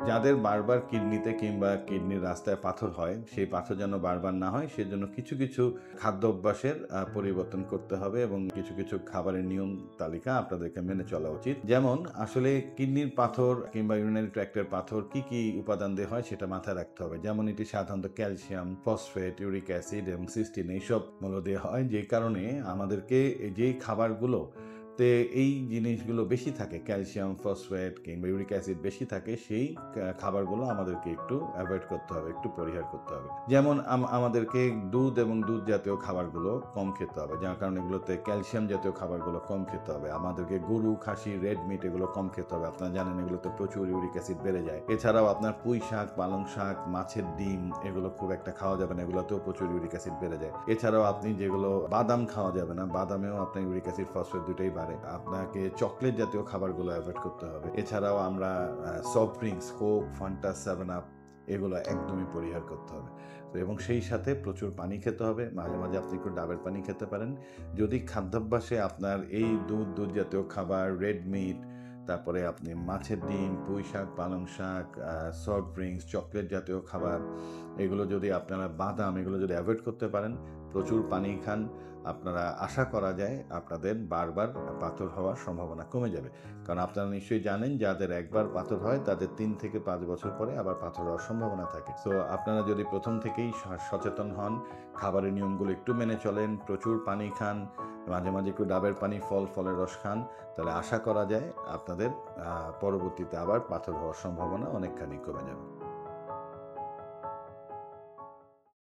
যাদের বারবার কিডনিতে কিংবা কিডনির রাস্তায় পাথর হয়, সেই পাথর যেন বারবার না হয় সেজন্য কিছু কিছু খাদ্য অভ্যাসের পরিবর্তন করতে হবে এবং কিছু কিছু খাবারের নিয়ম তালিকা আপনাদেরকে মেনে চলা উচিত। যেমন আসলে কিডনির পাথর কিংবা ইউরিনারি ট্র্যাক্টের পাথর কি কি উপাদান দিয়ে হয় সেটা মাথায় রাখতে হবে। যেমন এটি সাধারণত ক্যালসিয়াম, ফসফেট, ইউরিক অ্যাসিড এবং সিস্টিন এইসব মূল দিয়ে হয়, যে কারণে আমাদেরকে যেই খাবারগুলো তে এই জিনিসগুলো বেশি থাকে, ক্যালসিয়াম, ফসফেট কিংবা ইউরিক অ্যাসিড বেশি থাকে, সেই খাবারগুলো আমাদেরকে একটু অ্যাভয়েড করতে হবে, একটু পরিহার করতে হবে। যেমন আমাদেরকে দুধ এবং দুধ জাতীয় খাবারগুলো কম খেতে হবে, যার কারণে এগুলোতে ক্যালসিয়াম জাতীয় খাবারগুলো কম খেতে হবে। আমাদেরকে গরু, খাসি, রেড মিট এগুলো কম খেতে হবে। আপনারা জানেন এগুলোতে প্রচুর ইউরিক অ্যাসিড বেড়ে যায়। এছাড়াও আপনার পুঁই শাক, পালং শাক, মাছের ডিম এগুলো খুব একটা খাওয়া যাবে না, এগুলোতেও প্রচুর ইউরিক অ্যাসিড বেড়ে যায়। এছাড়াও আপনি যেগুলো বাদাম খাওয়া যাবে না, বাদামেও আপনার ইউরিক অ্যাসিড, ফসফেট দুটোই বাড়ে। আপনাকে চকলেট জাতীয় খাবারগুলো অ্যাভয়েড করতে হবে। এছাড়াও আমরা soft drinks, Coke, Fanta, 7 up এগুলো একদমই পরিহার করতে হবে। তো এবং সেই সাথে প্রচুর পানি খেতে হবে। মাঝে মাঝে আপনি একটু ডাবের পানি খেতে পারেন। যদি খাদ্যাভ্যাসে আপনার এই দুধ জাতীয় খাবার, রেড মিট, তারপরে আপনি মাছের ডিম, পুঁই শাক, পালং শাক, সফট ড্রিঙ্কস, চকলেট জাতীয় খাবার, এগুলো যদি আপনারা, বাদাম, এগুলো যদি অ্যাভয়েড করতে পারেন, প্রচুর পানি খান, আপনারা আশা করা যায় আপনাদের বারবার পাথর হওয়ার সম্ভাবনা কমে যাবে। কারণ আপনারা নিশ্চয়ই জানেন যাদের একবার পাথর হয় তাদের 3 থেকে 5 বছর পরে আবার পাথর হওয়ার সম্ভাবনা থাকে। তো আপনারা যদি প্রথম থেকেই সচেতন হন, খাবারের নিয়মগুলো একটু মেনে চলেন, প্রচুর পানি খান, মাঝে মাঝে একটু ডাবের পানি, ফলের রস খান, তাহলে আশা করা যায় আপনাদের পরবর্তীতে আবার পাথর হওয়ার সম্ভাবনা অনেকখানি কমে যাবে।